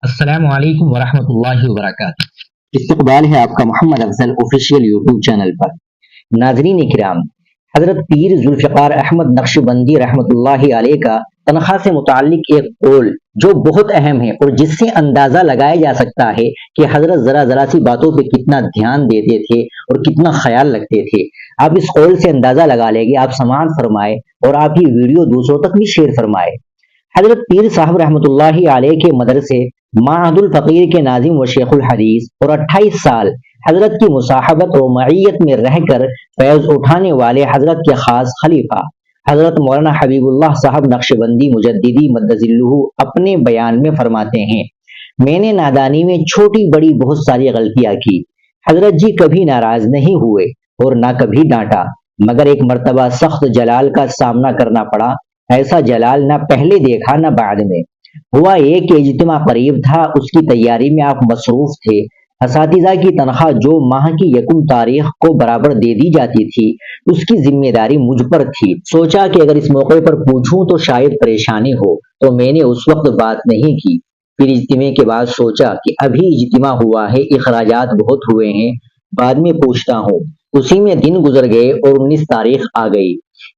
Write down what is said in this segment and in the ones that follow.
السلام علیکم ورحمۃ اللہ وبرکاتہ۔ استقبال ہے آپ کا محمد افضل آفیشیل یوٹیوب چینل پر۔ ناظرین کرام، حضرت پیر ذوالفقار احمد نقشبندی رحمۃ اللہ علیہ کا تنخواہ سے متعلق ایک قول جو بہت اہم ہے اور جس سے اندازہ لگایا جا سکتا ہے کہ حضرت ذرا ذرا سی باتوں پہ کتنا دھیان دیتے تھے اور کتنا خیال رکھتے تھے۔ آپ اس قول سے اندازہ لگا لیں گے، آپ سماعت فرمائے اور آپ یہ ویڈیو دوسروں تک بھی شیئر فرمائے۔ حضرت پیر صاحب رحمۃ اللہ علیہ کے مدرسے معہد الفقیر کے ناظم و شیخ الحدیث اور 28 سال حضرت کی مصاحبت اور معیت میں رہ کر فیض اٹھانے والے حضرت کے خاص خلیفہ حضرت مولانا حبیب اللہ صاحب نقشبندی مجددی مدظلہ اپنے بیان میں فرماتے ہیں، میں نے نادانی میں چھوٹی بڑی بہت ساری غلطیاں کی۔ حضرت جی کبھی ناراض نہیں ہوئے اور نہ کبھی ڈانٹا، مگر ایک مرتبہ سخت جلال کا سامنا کرنا پڑا۔ ایسا جلال نہ پہلے دیکھا نہ بعد میں۔ ہوا یہ کہ اجتماع قریب تھا، اس کی تیاری میں آپ مصروف تھے۔ اساتذہ کی تنخواہ جو ماہ کی یکم تاریخ کو برابر دے دی جاتی تھی، اس کی ذمہ داری مجھ پر تھی۔ سوچا کہ اگر اس موقع پر پوچھوں تو شاید پریشانی ہو، تو میں نے اس وقت بات نہیں کی۔ پھر اجتماع کے بعد سوچا کہ ابھی اجتماع ہوا ہے، اخراجات بہت ہوئے ہیں، بعد میں پوچھتا ہوں۔ اسی میں دن گزر گئے اور 19 تاریخ آ گئی۔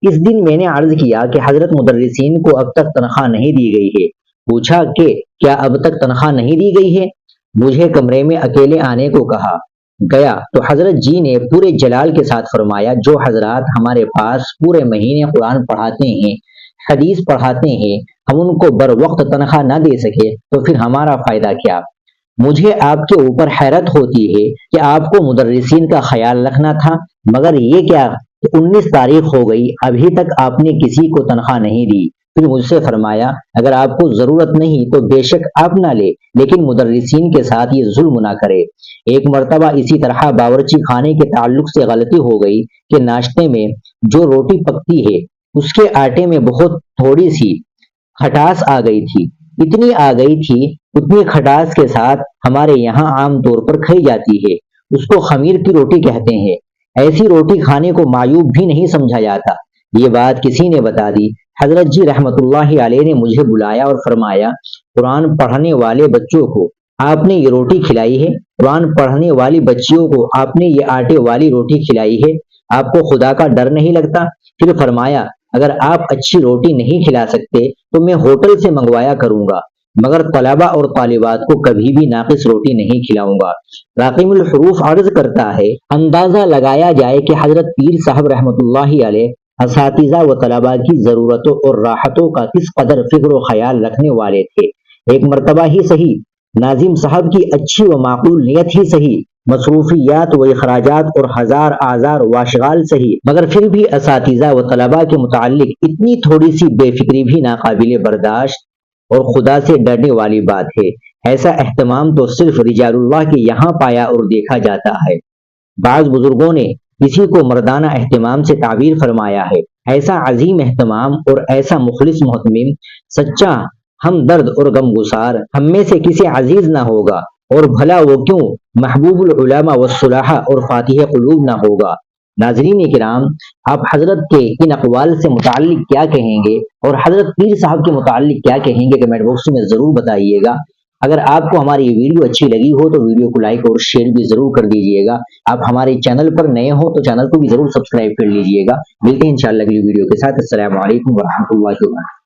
اس دن میں نے عرض کیا کہ حضرت مدرسین کو اب تک تنخواہ نہیں دی گئی ہے۔ پوچھا کہ کیا اب تک تنخواہ نہیں دی گئی ہے؟ مجھے کمرے میں اکیلے آنے کو کہا۔ گیا تو حضرت جی نے پورے جلال کے ساتھ فرمایا، جو حضرات ہمارے پاس پورے مہینے قرآن پڑھاتے ہیں، حدیث پڑھاتے ہیں، ہم ان کو بر وقت تنخواہ نہ دے سکے تو پھر ہمارا فائدہ کیا؟ مجھے آپ کے اوپر حیرت ہوتی ہے کہ آپ کو مدرسین کا خیال رکھنا تھا، مگر یہ کیا 19 تاریخ ہو گئی، ابھی تک آپ نے کسی کو تنخواہ نہیں دی۔ پھر مجھ سے فرمایا، اگر آپ کو ضرورت نہیں تو بے شک آپ نہ لے، لیکن مدرسین کے ساتھ یہ ظلم نہ کرے۔ ایک مرتبہ اسی طرح باورچی خانے کے تعلق سے غلطی ہو گئی کہ ناشتے میں جو روٹی پکتی ہے اس کے آٹے میں بہت تھوڑی سی کھٹاس آ گئی تھی۔ اتنی آ گئی تھی، اتنی کھٹاس کے ساتھ ہمارے یہاں عام طور پر کھائی جاتی ہے، اس کو خمیر کی روٹی کہتے ہیں۔ ایسی روٹی کھانے کو معیوب بھی نہیں سمجھا جاتا۔ یہ بات کسی نے بتا دی۔ حضرت جی رحمت اللہ علیہ نے مجھے بلایا اور فرمایا، قرآن پڑھنے والے بچوں کو آپ نے یہ روٹی کھلائی ہے، قرآن پڑھنے والی بچیوں کو آپ نے یہ آٹے والی روٹی کھلائی ہے، آپ کو خدا کا ڈر نہیں لگتا؟ پھر فرمایا، اگر آپ اچھی روٹی نہیں کھلا سکتے تو میں ہوٹل سے منگوایا کروں گا، مگر طلبہ اور طالبات کو کبھی بھی ناقص روٹی نہیں کھلاؤں گا۔ راقم الحروف عرض کرتا ہے، اندازہ لگایا جائے کہ حضرت پیر صاحب رحمت اللہ علیہ اساتذہ و طلباء کی ضرورتوں اور راحتوں کا کس قدر فکر و خیال رکھنے والے تھے۔ ایک مرتبہ ہی صحیح، ناظم صاحب کی اچھی و معقول نیت ہی صحیح، مصروفیات و اخراجات اور ہزار آزار و اشغال صحیح، مگر پھر بھی اساتذہ و طلباء کے متعلق اتنی تھوڑی سی بے فکری بھی ناقابل برداشت اور خدا سے ڈرنے والی بات ہے۔ ایسا اہتمام تو صرف رجال اللہ کے یہاں پایا اور دیکھا جاتا ہے۔ بعض بزرگوں نے اسی کو مردانہ اہتمام سے تعبیر فرمایا ہے۔ ایسا عظیم اہتمام اور ایسا مخلص محتمم، سچا ہمدرد اور غمگسار ہم میں سے کسی عزیز نہ ہوگا، اور بھلا وہ کیوں محبوب العلماء والصلحاء اور فاتح قلوب نہ ہوگا۔ ناظرین کرام، آپ حضرت کے ان اقوال سے متعلق کیا کہیں گے اور حضرت پیر صاحب کے متعلق کیا کہیں گے، کمنٹ باکس میں ضرور بتائیے گا۔ اگر آپ کو ہماری یہ ویڈیو اچھی لگی ہو تو ویڈیو کو لائک اور شیئر بھی ضرور کر دیجیے گا۔ آپ ہمارے چینل پر نئے ہو تو چینل کو بھی ضرور سبسکرائب کر لیجیے گا۔ ملتے ہیں انشاءاللہ اگلی ویڈیو کے ساتھ۔ السلام علیکم ورحمۃ اللہ وبرکاتہ۔